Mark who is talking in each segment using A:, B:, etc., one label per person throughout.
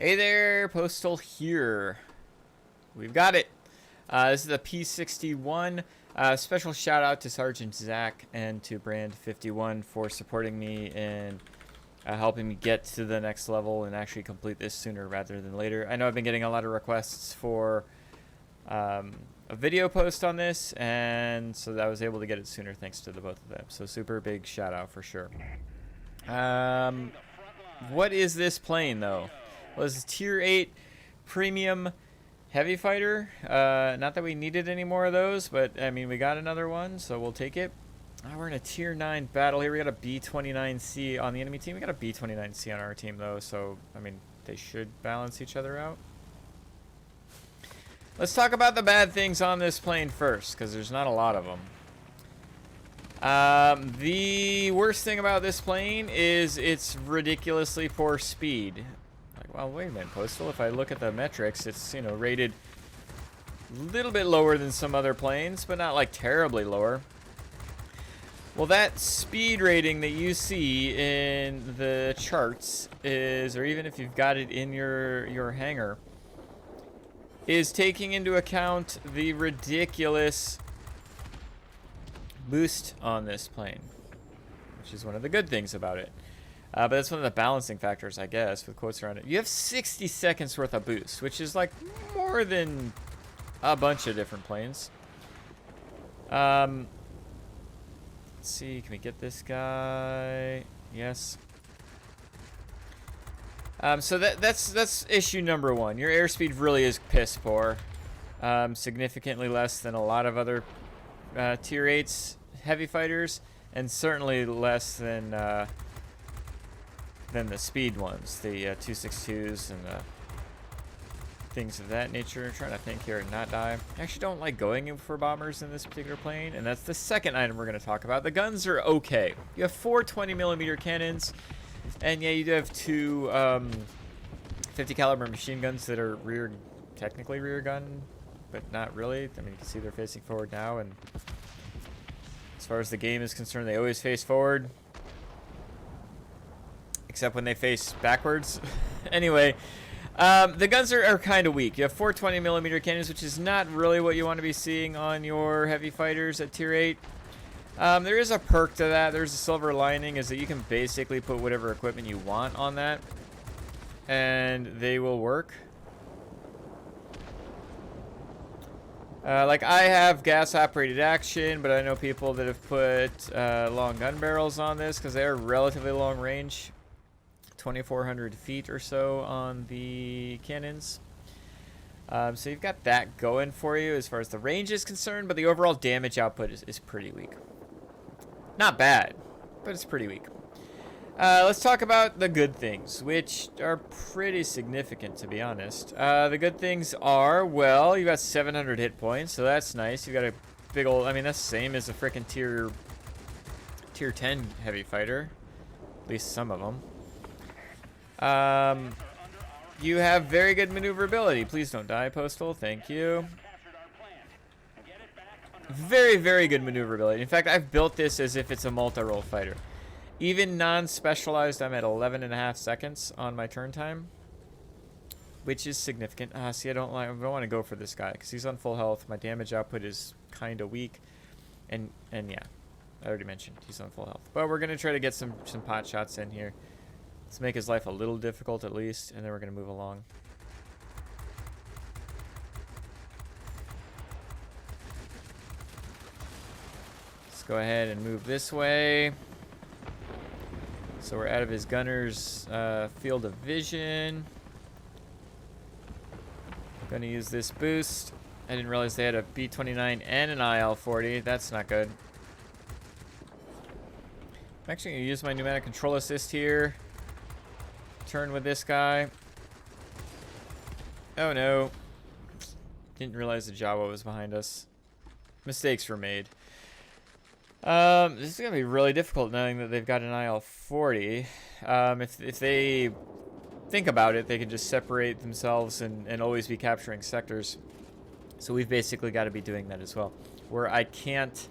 A: Hey there, Postal here. We've got it. This is the P-61. Special shout out to SgtZak and to Brand51 for supporting me and helping me get to the next level and actually complete this sooner rather than later. I know I've been getting a lot of requests for a video post on this, and so I was able to get it sooner thanks to the both of them. So super big shout out for sure. What is this plane though? Well, this is Tier VIII Premium Heavy Fighter. Not that we needed any more of those, but I mean, we got another one, so we'll take it. We're in a Tier 9 battle here. We got a B-29C on the enemy team. We got a B-29C on our team, though, so, I mean, they should balance each other out. Let's talk about the bad things on this plane first, because there's not a lot of them. The worst thing about this plane is its ridiculously poor speed. Like, well, wait a minute, Postal. If I look at the metrics, it's, you know, rated a little bit lower than some other planes, but not like terribly lower. Well, that speed rating that you see in the charts is, or even if you've got it in your hangar, is taking into account the ridiculous boost on this plane, which is one of the good things about it. But that's one of the balancing factors, I guess, with quotes around it. You have 60 seconds worth of boost, which is like more than a bunch of different planes. Let's see, can we get this guy? Yes. So that's issue number one. Your airspeed really is piss poor. Significantly less than a lot of other Tier 8s heavy fighters, and certainly less than the speed ones, the 262s and things of that nature. I'm trying to think here and not die. I actually don't like going for bombers in this particular plane, and that's the second item we're going to talk about. The guns are okay. You have 4 20mm cannons, and yeah, you do have two 50 caliber machine guns that are technically rear gun, but not really. I mean, you can see they're facing forward now, and as far as the game is concerned, they always face forward, except when they face backwards. Anyway, the guns are kind of weak. You have 4 20mm cannons, which is not really what you want to be seeing on your heavy fighters at Tier 8. There is a perk to that. There's a silver lining, is that you can basically put whatever equipment you want on that, and they will work. Like, I have gas-operated action, but I know people that have put long gun barrels on this because they are relatively long range, 2,400 feet or so on the cannons. So you've got that going for you as far as the range is concerned, but the overall damage output is pretty weak. Not bad, but it's pretty weak. Let's talk about the good things, which are pretty significant, to be honest. The good things are, well, you got 700 hit points, so that's nice. You got a big old, I mean, that's the same as a freaking tier 10 heavy fighter, at least some of them. You have very good maneuverability. Please don't die, Postal. Thank you. Very, very good maneuverability. In fact, I've built this as if it's a multi-role fighter. Even non-specialized, I'm at 11.5 seconds on my turn time, which is significant. See, I don't want to go for this guy because he's on full health. My damage output is kind of weak, and yeah, I already mentioned he's on full health. But we're gonna try to get some pot shots in here. Let's make his life a little difficult at least, and then we're gonna move along. Let's go ahead and move this way. So we're out of his gunner's field of vision. Gonna use this boost. I didn't realize they had a B-29 and an IL-40. That's not good. I'm actually gonna use my pneumatic control assist here. Turn with this guy. Oh no. Didn't realize the Jawa was behind us. Mistakes were made. This is going to be really difficult knowing that they've got an IL-40. If they think about it, they can just separate themselves and always be capturing sectors. So we've basically got to be doing that as well. Where I can't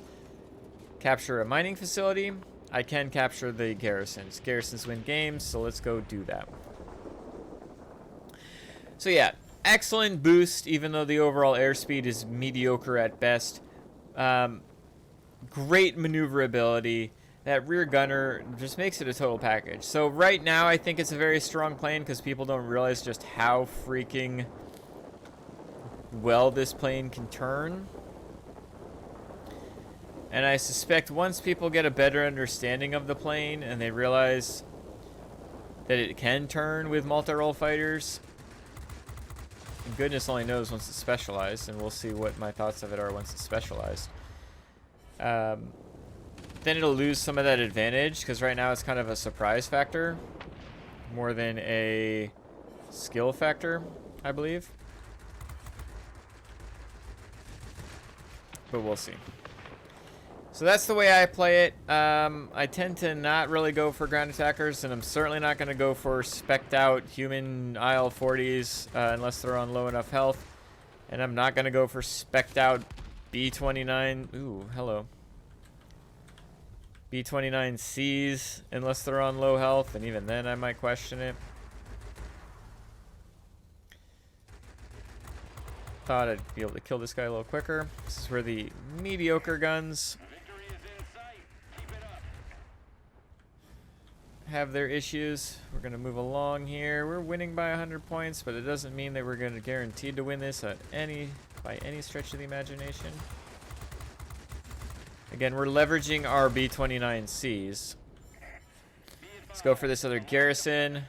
A: capture a mining facility, I can capture the garrisons. Garrisons win games, so let's go do that. So yeah, excellent boost, even though the overall airspeed is mediocre at best. Great maneuverability. That rear gunner just makes it a total package. So right now, I think it's a very strong plane because people don't realize just how freaking well this plane can turn. And I suspect once people get a better understanding of the plane and they realize that it can turn with multi-role fighters, and goodness only knows once it's specialized, and we'll see what my thoughts of it are once it's specialized. Then it'll lose some of that advantage because right now it's kind of a surprise factor more than a skill factor, I believe. But we'll see. So that's the way I play it. I tend to not really go for ground attackers, and I'm certainly not going to go for spec'd out human IL-40s unless they're on low enough health. And I'm not going to go for spec'd out B-29. Ooh, hello. B-29Cs unless they're on low health, and even then I might question it. Thought I'd be able to kill this guy a little quicker. This is where the mediocre guns have their issues. We're going to move along here. We're winning by 100 points, but it doesn't mean that we're going to guaranteed to win this by any stretch of the imagination. Again, we're leveraging our B-29Cs. Let's go for this other garrison.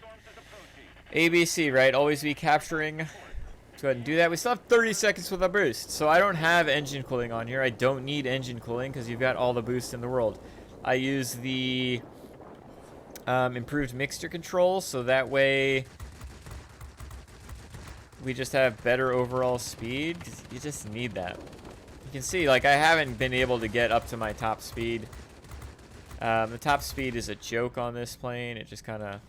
A: ABC, right? Always be capturing. Let's go ahead and do that. We still have 30 seconds with a boost. So I don't have engine cooling on here. I don't need engine cooling because you've got all the boost in the world. I use the improved mixture control, so that way we just have better overall speed, because you just need that. You can see, like, I haven't been able to get up to my top speed. The top speed is a joke on this plane. It just kind of,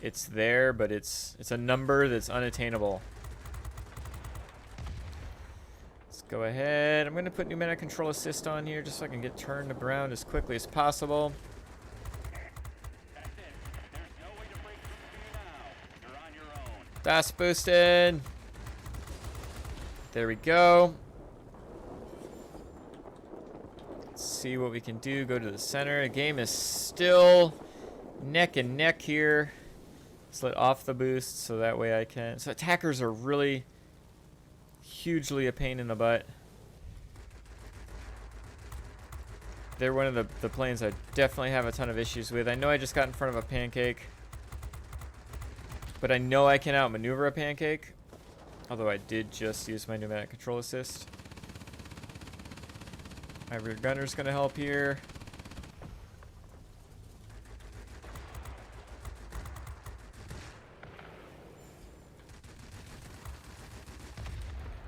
A: it's there, but it's a number that's unattainable. Let's go ahead. I'm going to put pneumatic control assist on here just so I can get turned around as quickly as possible. Das boosted. There we go. Let's see what we can do. Go to the center. The game is still neck and neck here. Let's let off the boost so that way I can. So attackers are really hugely a pain in the butt. They're one of the planes I definitely have a ton of issues with. I know I just got in front of a pancake, but I know I can outmaneuver a pancake. Although I did just use my pneumatic control assist. My rear gunner's going to help here.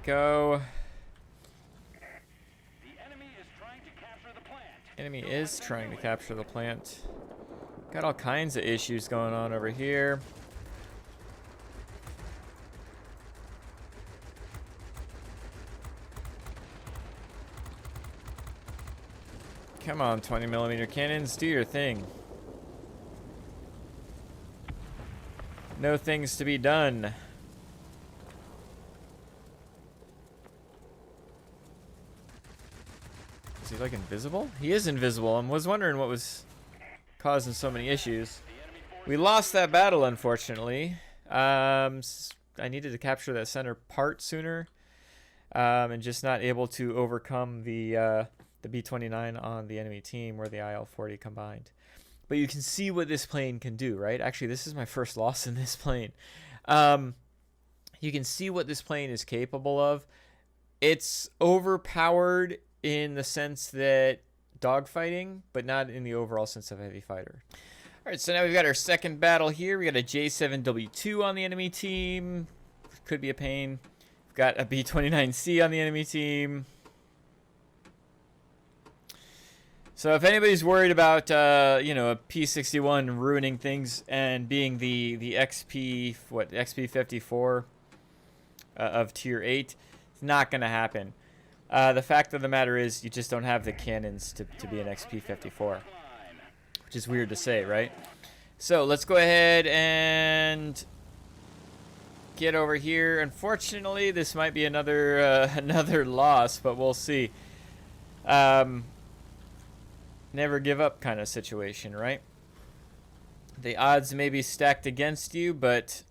A: Go.
B: The enemy is trying to capture the plant.
A: Enemy is trying to capture the plant. Got all kinds of issues going on over here. Come on, 20mm cannons, do your thing. No things to be done. Is he like invisible? He is invisible. I was wondering what was causing so many issues. We lost that battle, unfortunately. I needed to capture that center part sooner, and just not able to overcome the B-29 on the enemy team or the IL-40 combined. But you can see what this plane can do, right? Actually, this is my first loss in this plane. You can see what this plane is capable of. It's overpowered in the sense that dogfighting, but not in the overall sense of heavy fighter. All right, so now we've got our second battle here. We got a J7W2 on the enemy team. Could be a pain. We've got a B-29C on the enemy team. So if anybody's worried about, you know, a P-61 ruining things and being the XP54 of Tier 8, it's not going to happen. The fact of the matter is you just don't have the cannons to be an XP54, which is weird to say, right? So let's go ahead and get over here. Unfortunately, this might be another another loss, but we'll see. Never give up kind of situation, right? The odds may be stacked against you, but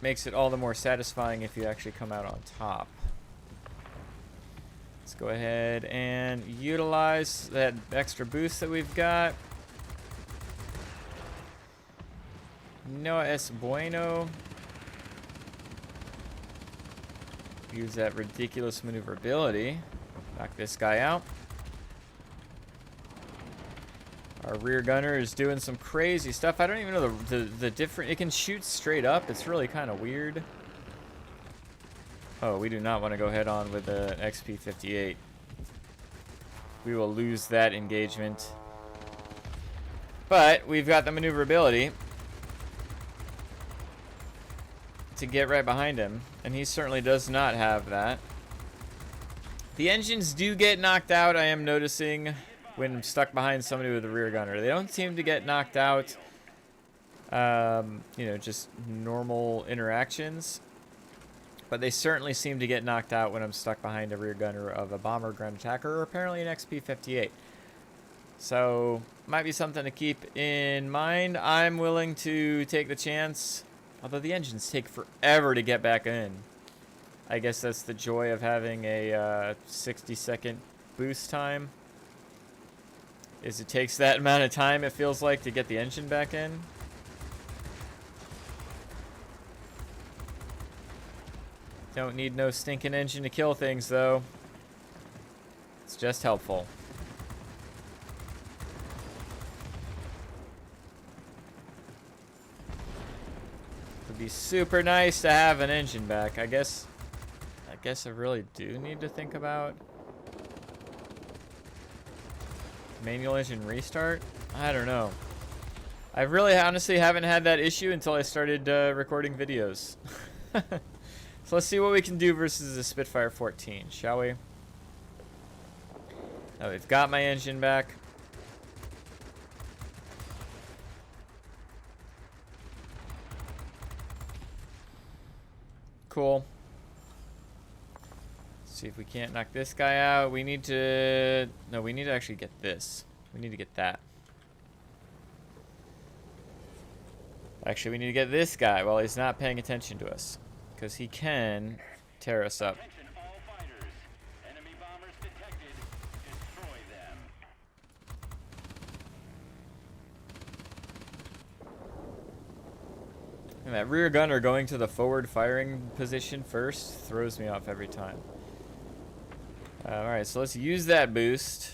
A: makes it all the more satisfying if you actually come out on top. Let's go ahead and utilize that extra boost that we've got. No es bueno. Use that ridiculous maneuverability. Knock this guy out. Our rear gunner is doing some crazy stuff. I don't even know the different. It can shoot straight up. It's really kind of weird. Oh, we do not want to go head on with the XP-58. We will lose that engagement. But we've got the maneuverability to get right behind him, and he certainly does not have that. The engines do get knocked out, I am noticing, when I'm stuck behind somebody with a rear gunner. They don't seem to get knocked out, you know, just normal interactions. But they certainly seem to get knocked out when I'm stuck behind a rear gunner of a bomber ground attacker, or apparently an XP-58. So, might be something to keep in mind. I'm willing to take the chance, although the engines take forever to get back in. I guess that's the joy of having a 60-second boost time, is it takes that amount of time, it feels like, to get the engine back in. Don't need no stinking engine to kill things, though. It's just helpful. Would be super nice to have an engine back. I guess I really do need to think about manual engine restart. I don't know. I really honestly haven't had that issue until I started recording videos. So let's see what we can do versus the Spitfire 14, shall we? Now we've got my engine back. Cool. Let's see if we can't knock this guy out. We need to... No, we need to actually get this. We need to get that. Actually, we need to get this guy while he's not paying attention to us, because he can tear us up.
B: Attention all fighters. Enemy bombers detected. Destroy them.
A: And that rear gunner going to the forward firing position first throws me off every time. Alright, so let's use that boost.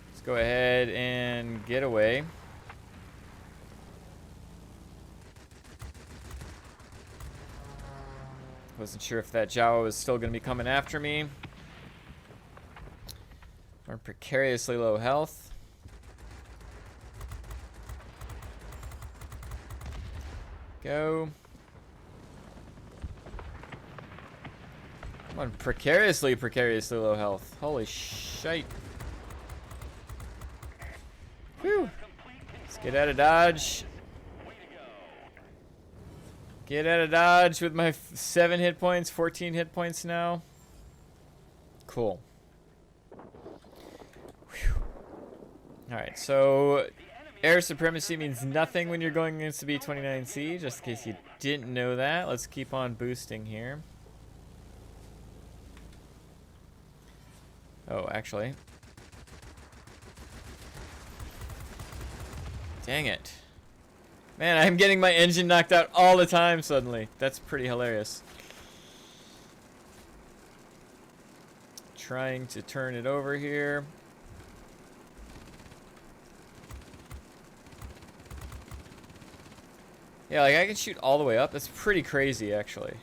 A: Let's go ahead and get away. Wasn't sure if that Jawa was still going to be coming after me. We're precariously low health. Go. I'm on precariously low health. Holy shite. Whew. Let's get out of dodge. Get out of dodge with my 7 hit points, 14 hit points now. Cool. Alright, so air supremacy means nothing when you're going against the B-29C, just in case you didn't know that. Let's keep on boosting here. Oh, actually. Dang it. Man, I'm getting my engine knocked out all the time suddenly. That's pretty hilarious. Trying to turn it over here. Yeah, like I can shoot all the way up. That's pretty crazy, actually.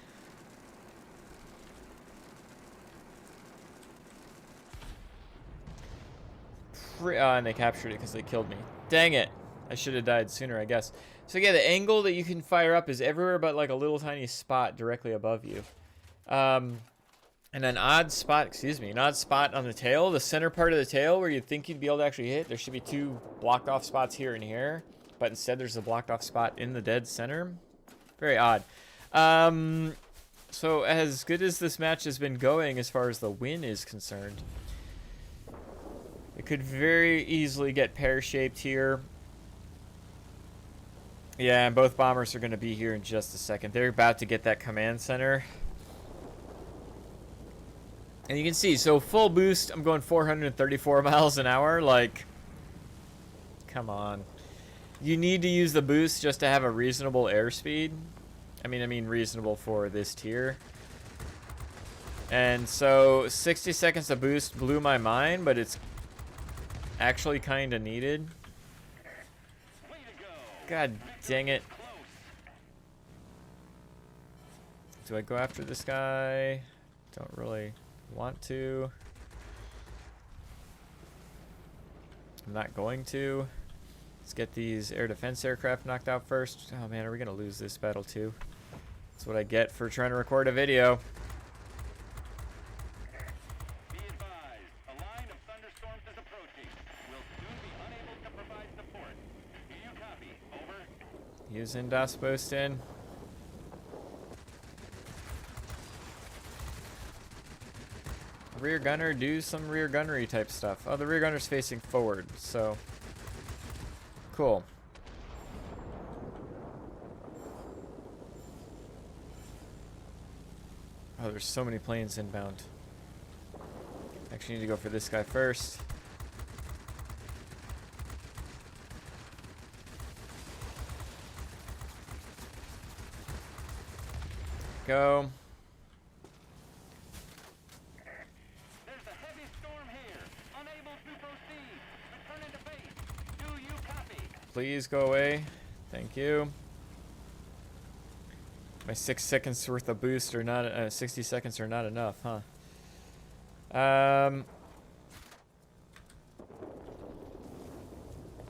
A: And they captured it because they killed me. Dang it. I should have died sooner, I guess. So yeah, the angle that you can fire up is everywhere but like a little tiny spot directly above you. And an odd spot, an odd spot on the tail, the center part of the tail where you'd think you'd be able to actually hit. There should be 2 blocked off spots here and here. but instead there's a blocked off spot in the dead center. Very odd. So as good as this match has been going as far as the win is concerned, it could very easily get pear-shaped here. Yeah, and both bombers are going to be here in just a second. They're about to get that command center. And you can see, so full boost, I'm going 434 miles an hour. Like, come on. You need to use the boost just to have a reasonable airspeed. I mean reasonable for this tier. And so 60 seconds of boost blew my mind, but it's actually kind of needed. God dang it. Do I go after this guy? Don't really want to. I'm not going to. Let's get these air defense aircraft knocked out first. Oh man, are we gonna lose this battle too? That's what I get for trying to record a video.
B: Be advised, a line of thunderstorms is approaching. We'll soon be unable to provide support. Do you copy? Over.
A: Using Das Boostin. Rear gunner, do some rear gunnery type stuff. Oh, the rear gunner's facing forward, so cool. Oh, there's so many planes inbound. Actually need to go for this guy first. Go.
B: There's a heavy storm here. Unable to proceed. Return into base. Do you copy?
A: Please go away. Thank you. My 6 seconds worth of boost are not 60 seconds are not enough, huh?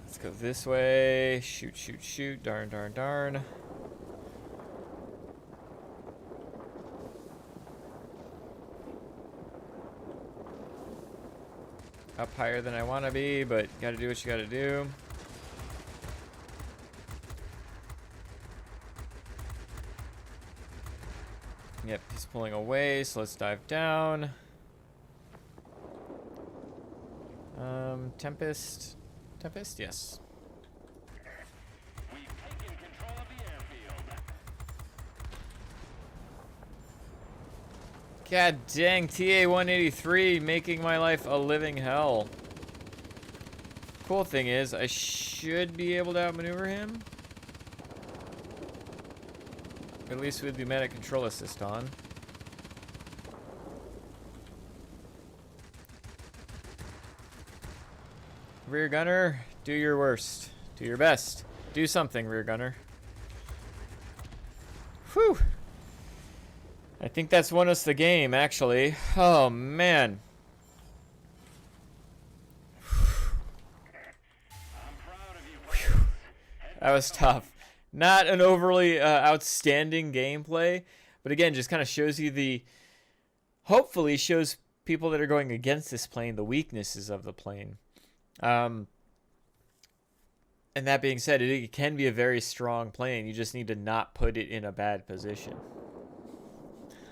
A: Let's go this way. Shoot, shoot, shoot. Darn, darn, darn. Up higher than I want to be, but gotta do what you gotta do. Yep, he's pulling away, so let's dive down. Tempest. Tempest, yes.
B: We've taken control of the airfield.
A: God dang, TA-183 making my life a living hell. Cool thing is, I should be able to outmaneuver him. At least with the medic control assist on. Rear gunner, do your worst. Do your best. Do something, rear gunner. Whew. I think that's won us the game, actually. Oh, man.
B: I'm proud of you, brothers.
A: That was tough. Not an overly outstanding gameplay, but again, just kind of shows you the... Hopefully shows people that are going against this plane the weaknesses of the plane. And that being said, it can be a very strong plane. You just need to not put it in a bad position.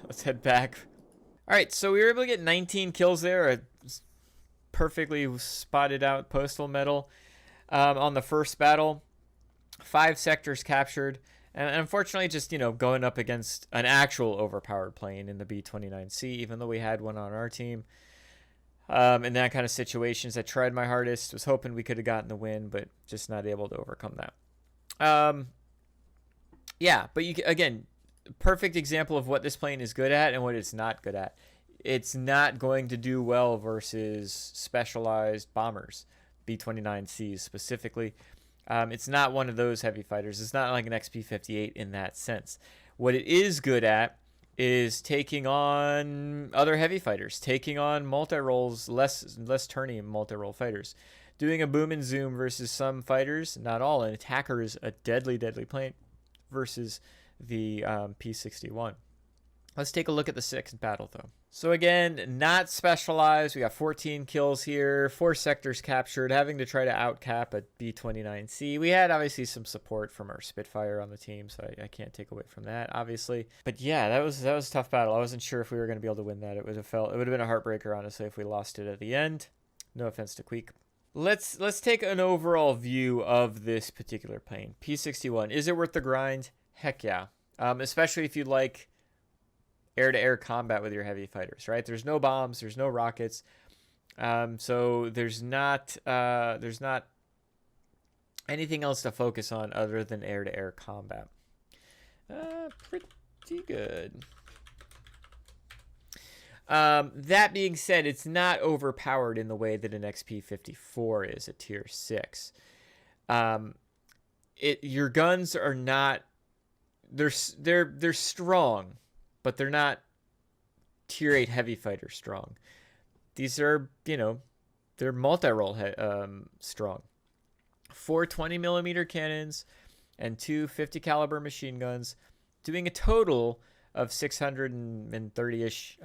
A: Let's head back. All right, so we were able to get 19 kills there. A perfectly spotted out postal medal on the first battle. 5 sectors captured. And unfortunately, just, you know, going up against an actual overpowered plane in the B-29C, even though we had one on our team. In that kind of situations, I tried my hardest. Was hoping we could have gotten the win, but just not able to overcome that. Yeah, but you again, perfect example of what this plane is good at and what it's not good at. It's not going to do well versus specialized bombers, B-29Cs specifically. It's not one of those heavy fighters. It's not like an XP-58 in that sense. What it is good at is taking on other heavy fighters, taking on multi-rolls, less turny multi-roll fighters, doing a boom and zoom versus some fighters, not all. An attacker is a deadly plane versus the P-61. Let's take a look at the sixth battle, though. So again, not specialized. We got 14 kills here, 4 sectors captured, having to try to outcap a B-29C. We had obviously some support from our Spitfire on the team, so I can't take away from that, obviously. But yeah, that was a tough battle. I wasn't sure if we were going to be able to win that. It would have been a heartbreaker, honestly, if we lost it at the end. No offense to Queek. Let's take an overall view of this particular plane. P-61. Is it worth the grind? Heck yeah. Especially if you like air-to-air combat with your heavy fighters, right? There's no bombs, there's no rockets, so there's not anything else to focus on other than air-to-air combat. Pretty good. That being said, it's not overpowered in the way that an XP-54 is at Tier 6. Your guns are not, they're strong, but they're not Tier 8 heavy fighter strong. These are, they're multi-role strong. 4 20mm cannons and 2 50 caliber machine guns, doing a total of 630-ish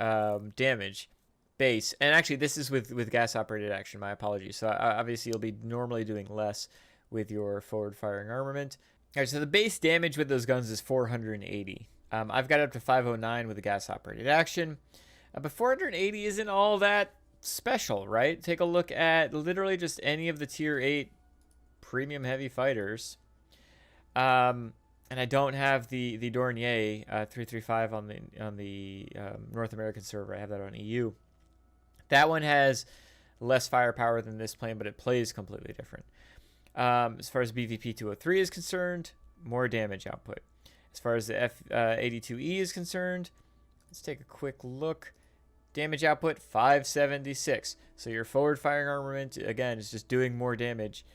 A: damage base. And actually, this is with gas-operated action. My apologies. So obviously, you'll be normally doing less with your forward-firing armament. All right, so the base damage with those guns is 480. I've got up to 509 with the gas-operated action. But 480 isn't all that special, right? Take a look at literally just any of the Tier 8 Premium heavy fighters. And I don't have the Dornier 335 on the North American server. I have that on EU. That one has less firepower than this plane, but it plays completely different. As far as BVP 203 is concerned, more damage output. As far as the F-82E is concerned, let's take a quick look. Damage output, 576. So your forward-firing armament, again, is just doing more damage.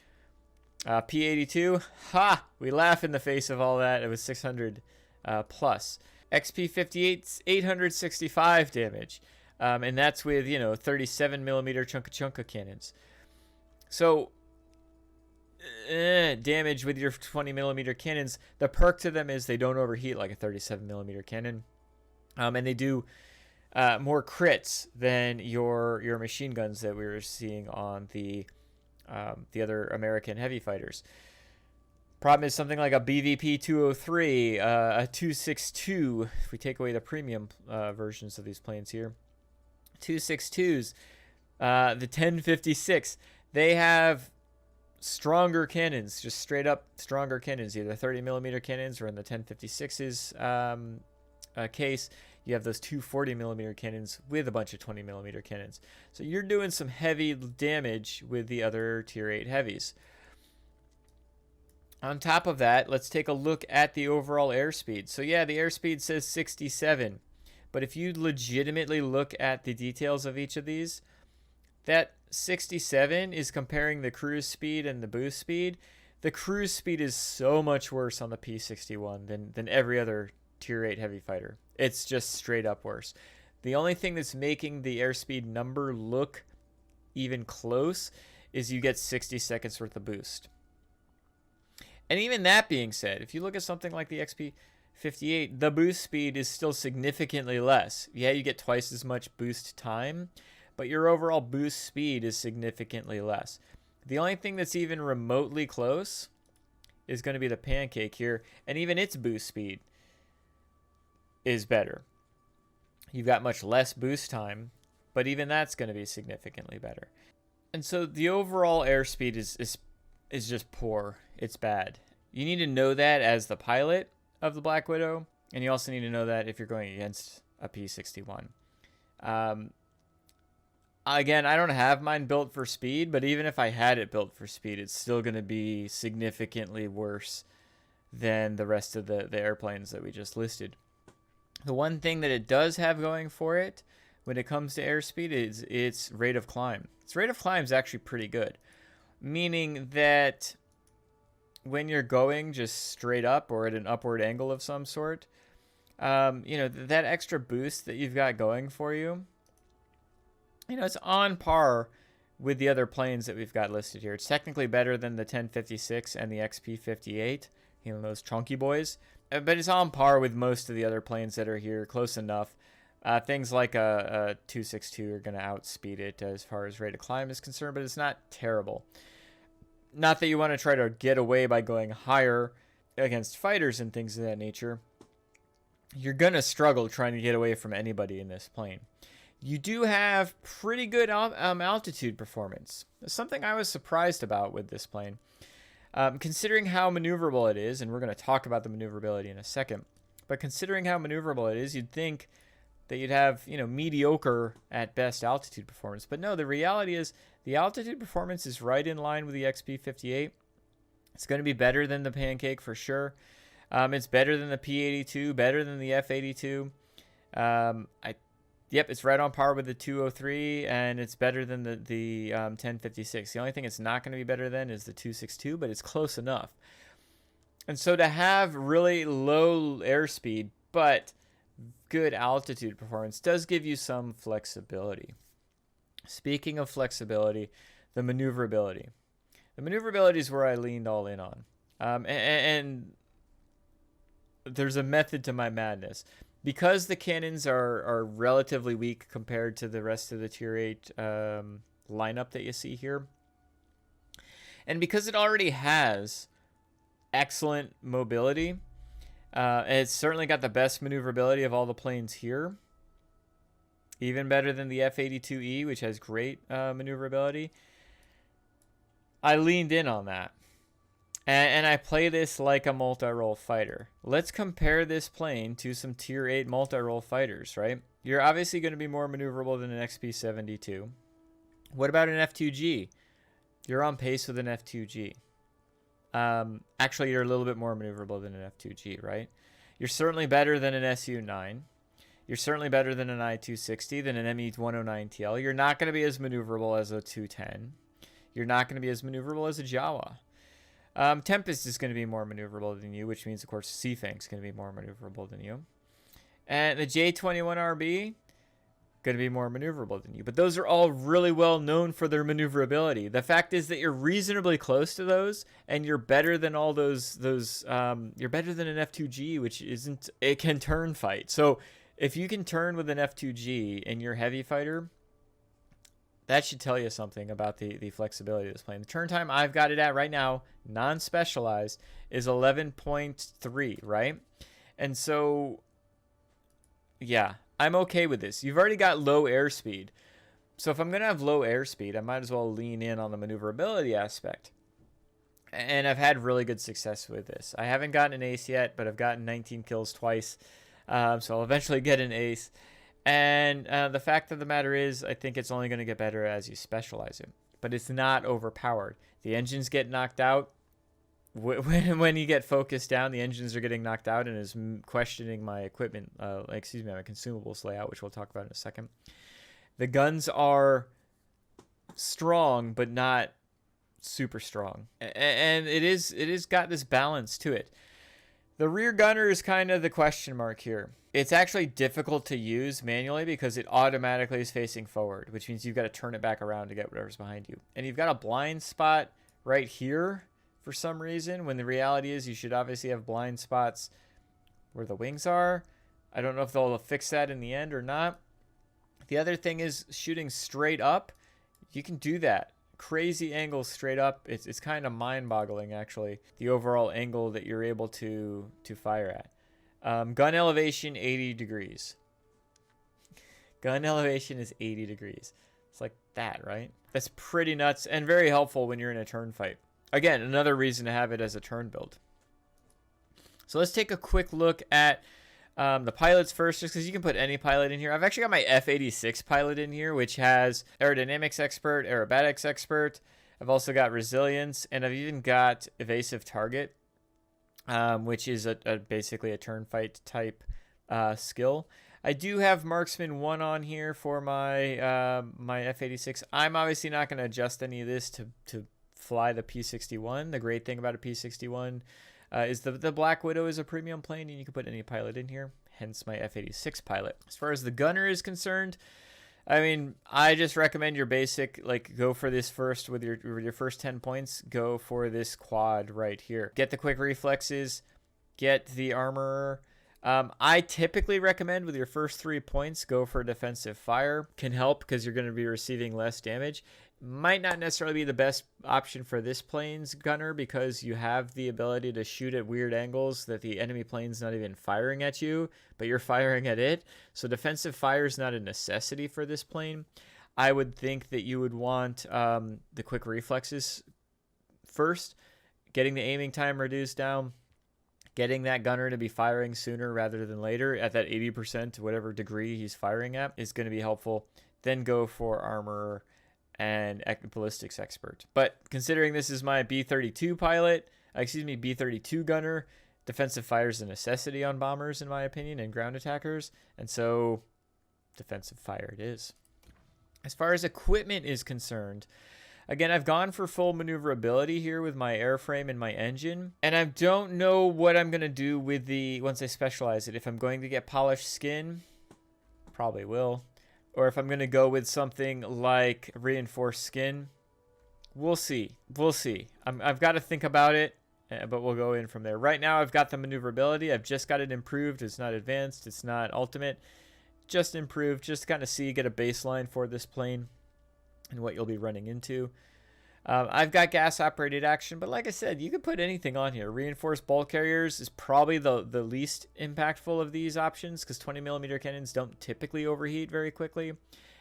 A: P-82, we laugh in the face of all that. It was 600 plus. XP-58's 865 damage. And that's with, 37mm chunka cannons. So, damage with your 20mm cannons. The perk to them is they don't overheat like a 37mm cannon. And they do more crits than your machine guns that we were seeing on the other American heavy fighters. Problem is something like a BVP 203, a 262, if we take away the premium versions of these planes here. 262s, the 1056, they have stronger cannons, just straight up stronger cannons, either 30mm cannons or in the 1056's case, you have those 240mm cannons with a bunch of 20mm cannons. So you're doing some heavy damage with the other Tier 8 heavies. On top of that, let's take a look at the overall airspeed. So yeah, the airspeed says 67. But if you legitimately look at the details of each of these, that 67 is comparing the cruise speed and the boost speed. The cruise speed is so much worse on the P-61 than every other Tier 8 heavy fighter. It's just straight up worse. The only thing that's making the airspeed number look even close is you get 60 seconds worth of boost. And even that being said, if you look at something like the XP-58, the boost speed is still significantly less. Yeah, you get twice as much boost time, but your overall boost speed is significantly less. The only thing that's even remotely close is going to be the Pancake here, and even its boost speed is better. You've got much less boost time, but even that's going to be significantly better. And so the overall airspeed is just poor. It's bad. You need to know that as the pilot of the Black Widow, and you also need to know that if you're going against a P-61. Again, I don't have mine built for speed, but even if I had it built for speed, it's still going to be significantly worse than the rest of the airplanes that we just listed. The one thing that it does have going for it when it comes to airspeed is its rate of climb. Its rate of climb is actually pretty good, meaning that when you're going just straight up or at an upward angle of some sort, that extra boost that you've got going for you, it's on par with the other planes that we've got listed here. It's technically better than the 1056 and the XP-58, those chunky boys. but it's on par with most of the other planes that are here, close enough. Things like a 262 are going to outspeed it as far as rate of climb is concerned, but it's not terrible. Not that you want to try to get away by going higher against fighters and things of that nature. You're going to struggle trying to get away from anybody in this plane. You do have pretty good altitude performance. Something I was surprised about with this plane. Considering how maneuverable it is, and we're going to talk about the maneuverability in a second, but considering how maneuverable it is, you'd think that you'd have, you know, mediocre at best altitude performance. But no, the reality is the altitude performance is right in line with the XP-58. It's going to be better than the Pancake for sure. It's better than the P-82, better than the F-82. Yep, it's right on par with the 203, and it's better than the 1056. The only thing it's not going to be better than is the 262, but it's close enough. And so to have really low airspeed, but good altitude performance does give you some flexibility. Speaking of flexibility, the maneuverability. The maneuverability is where I leaned all in on. And there's a method to my madness. Because the cannons are relatively weak compared to the rest of the Tier 8 lineup that you see here, and because it already has excellent mobility, it's certainly got the best maneuverability of all the planes here, even better than the F-82E, which has great maneuverability. I leaned in on that. And I play this like a multi-role fighter. Let's compare this plane to some Tier 8 multi-role fighters, right? You're obviously going to be more maneuverable than an XP-72. What about an F-2G? You're on pace with an F-2G. Actually, you're a little bit more maneuverable than an F-2G, right? You're certainly better than an Su-9. You're certainly better than an I-260, than an ME-109TL. You're not going to be as maneuverable as a 210. You're not going to be as maneuverable as a Jawa. Tempest is going to be more maneuverable than you, which means, of course, Seafang is going to be more maneuverable than you. And the J-21RB, going to be more maneuverable than you. But those are all really well known for their maneuverability. The fact is that you're reasonably close to those, and you're better than all those you're better than an F-2G, which isn't, it can turn fight. So if you can turn with an F-2G in your heavy fighter, that should tell you something about the flexibility of this plane. The turn time I've got it at right now, non-specialized, is 11.3, right? And so, yeah, I'm okay with this. You've already got low airspeed. So if I'm going to have low airspeed, I might as well lean in on the maneuverability aspect. And I've had really good success with this. I haven't gotten an ace yet, but I've gotten 19 kills twice. So I'll eventually get an ace. And the fact of the matter is, I think it's only going to get better as you specialize it. But it's not overpowered. The engines get knocked out. When you get focused down, the engines are getting knocked out and is questioning my equipment, my consumables layout, which we'll talk about in a second. The guns are strong, but not super strong. And it is got this balance to it. The rear gunner is kind of the question mark here. It's actually difficult to use manually because it automatically is facing forward, which means you've got to turn it back around to get whatever's behind you. And you've got a blind spot right here for some reason, when the reality is you should obviously have blind spots where the wings are. I don't know if they'll fix that in the end or not. The other thing is shooting straight up. You can do that. Crazy angles straight up. It's kind of mind-boggling, actually, the overall angle that you're able to fire at. Gun elevation, 80 degrees. Gun elevation is 80 degrees. It's like that, right? That's pretty nuts and very helpful when you're in a turn fight. Again, another reason to have it as a turn build. So let's take a quick look at the pilots first, just because you can put any pilot in here. I've actually got my F-86 pilot in here, which has aerodynamics expert, aerobatics expert. I've also got resilience, and I've even got evasive target, which is basically a turn fight type skill. I do have marksman 1 on here for my my F-86. I'm obviously not going to adjust any of this to fly the P-61. The great thing about a P-61 is the Black Widow is a premium plane, and you can put any pilot in here, hence my F-86 pilot. As far as the gunner is concerned, I mean, I just recommend your basic, like, go for this first with your first 10 points. Go for this quad right here. Get the quick reflexes. get the armor. I typically recommend with your first 3 points, go for defensive fire. Can help because you're going to be receiving less damage. Might not necessarily be the best option for this plane's gunner because you have the ability to shoot at weird angles that the enemy plane's not even firing at you, but you're firing at it. So defensive fire is not a necessity for this plane. I would think that you would want the quick reflexes first, getting the aiming time reduced down, getting that gunner to be firing sooner rather than later at that 80% whatever degree he's firing at is going to be helpful. Then go for armor and ballistics expert. But considering this is my B-32 B-32 gunner, defensive fire is a necessity on bombers in my opinion and ground attackers, and so defensive fire it is. As far as equipment is concerned, again, I've gone for full maneuverability here with my airframe and my engine, and I don't know what I'm going to do with once I specialize it. If I'm going to get polished skin, probably will. Or if I'm going to go with something like reinforced skin, we'll see. We'll see. I've got to think about it, but we'll go in from there. Right now, I've got the maneuverability. I've just got it improved. It's not advanced. It's not ultimate. Just improved. Just kind of get a baseline for this plane and what you'll be running into. I've got gas operated action, but like I said, you could put anything on here. Reinforced bulk carriers is probably the least impactful of these options because 20mm cannons don't typically overheat very quickly,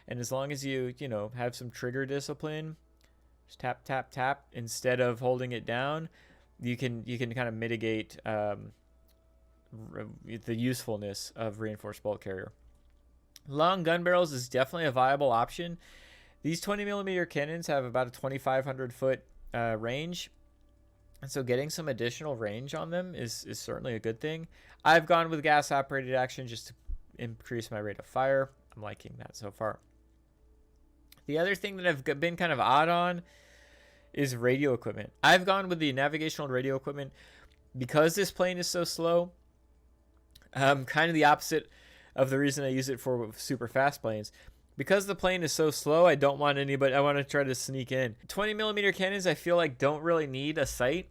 A: and as long as you have some trigger discipline, just tap tap tap instead of holding it down, you can kind of mitigate the usefulness of reinforced bulk carrier. Long gun barrels is definitely a viable option. These 20mm cannons have about a 2,500 foot range, and so getting some additional range on them is certainly a good thing. I've gone with gas operated action just to increase my rate of fire. I'm liking that so far. The other thing that I've been kind of odd on is radio equipment. I've gone with the navigational radio equipment because this plane is so slow. Kind of the opposite of the reason I use it for super fast planes. Because the plane is so slow, I don't want anybody. I want to try to sneak in. 20mm cannons, I feel like don't really need a sight.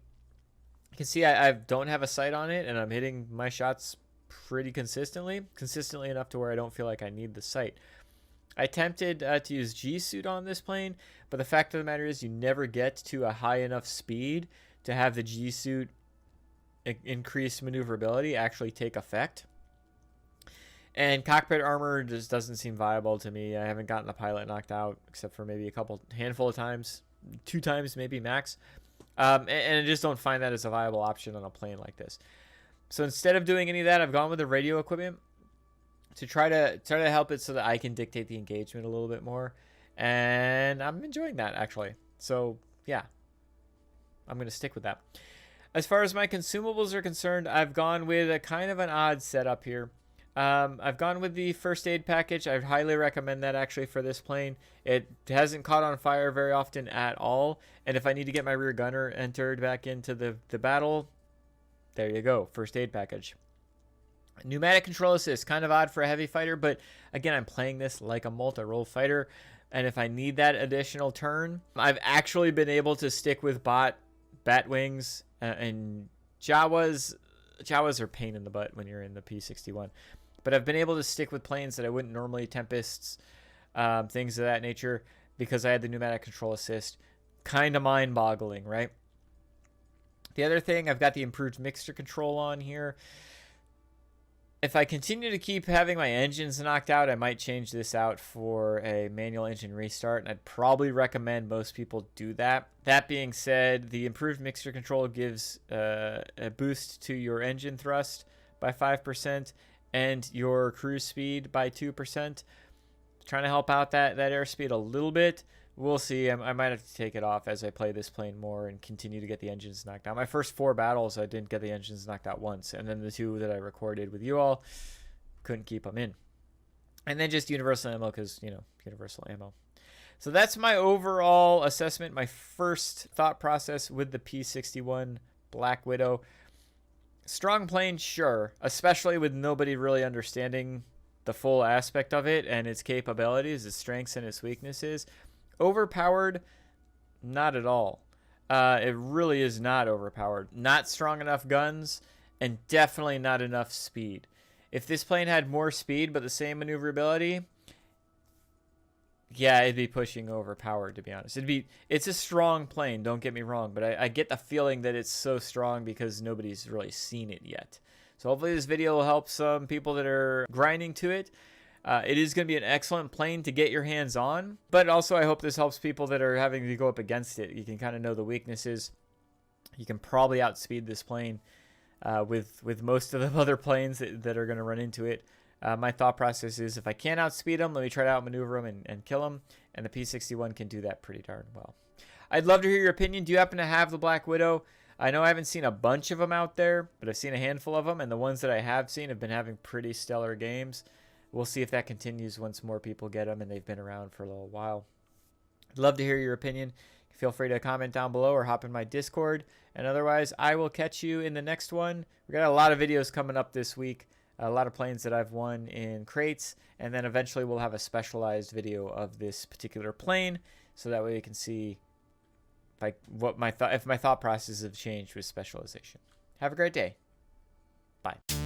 A: You can see I don't have a sight on it, and I'm hitting my shots pretty consistently enough to where I don't feel like I need the sight. I attempted to use G-suit on this plane, but the fact of the matter is you never get to a high enough speed to have the G-suit increased maneuverability actually take effect. And cockpit armor just doesn't seem viable to me. I haven't gotten the pilot knocked out except for maybe handful of times, 2 times maybe max. And I just don't find that as a viable option on a plane like this. So instead of doing any of that, I've gone with the radio equipment to try to help it so that I can dictate the engagement a little bit more. And I'm enjoying that actually. So yeah, I'm going to stick with that. As far as my consumables are concerned, I've gone with a kind of an odd setup here. I've gone with the first aid package. I highly recommend that actually for this plane. It hasn't caught on fire very often at all. And if I need to get my rear gunner entered back into the battle, there you go. First aid package. Pneumatic control assist, kind of odd for a heavy fighter, but again, I'm playing this like a multi-role fighter. And if I need that additional turn, I've actually been able to stick with bat wings and Jawas. Jawas are pain in the butt when you're in the P-61. But I've been able to stick with planes that I wouldn't normally, Tempests, things of that nature, because I had the pneumatic control assist. Kind of mind-boggling, right? The other thing, I've got the improved mixture control on here. If I continue to keep having my engines knocked out, I might change this out for a manual engine restart, and I'd probably recommend most people do that. That being said, the improved mixture control gives a boost to your engine thrust by 5% and your cruise speed by 2%. Trying to help out that airspeed a little bit. We'll see. I might have to take it off as I play this plane more and continue to get the engines knocked out. My first 4 battles, I didn't get the engines knocked out once. And then the 2 that I recorded with you all, couldn't keep them in. And then just universal ammo because, universal ammo. So that's my overall assessment, my first thought process with the P-61 Black Widow. Strong plane, sure, especially with nobody really understanding the full aspect of it and its capabilities, its strengths and its weaknesses. Overpowered, not at all. It really is not overpowered. Not strong enough guns, and definitely not enough speed. If this plane had more speed but the same maneuverability, yeah, it'd be pushing overpowered, to be honest. It's a strong plane, don't get me wrong, but I get the feeling that it's so strong because nobody's really seen it yet. So hopefully this video will help some people that are grinding to it. It is going to be an excellent plane to get your hands on, but also I hope this helps people that are having to go up against it. You can kind of know the weaknesses. You can probably outspeed this plane with most of the other planes that are going to run into it. My thought process is if I can't outspeed them, let me try to outmaneuver them and kill them, and the P-61 can do that pretty darn well. I'd love to hear your opinion. Do you happen to have the Black Widow? I know I haven't seen a bunch of them out there, but I've seen a handful of them, and the ones that I have seen have been having pretty stellar games. We'll see if that continues once more people get them and they've been around for a little while. I'd love to hear your opinion. Feel free to comment down below or hop in my Discord. And otherwise, I will catch you in the next one. We got a lot of videos coming up this week. A lot of planes that I've won in crates. And then eventually we'll have a specialized video of this particular plane. So that way you can see like if my thought processes have changed with specialization. Have a great day. Bye.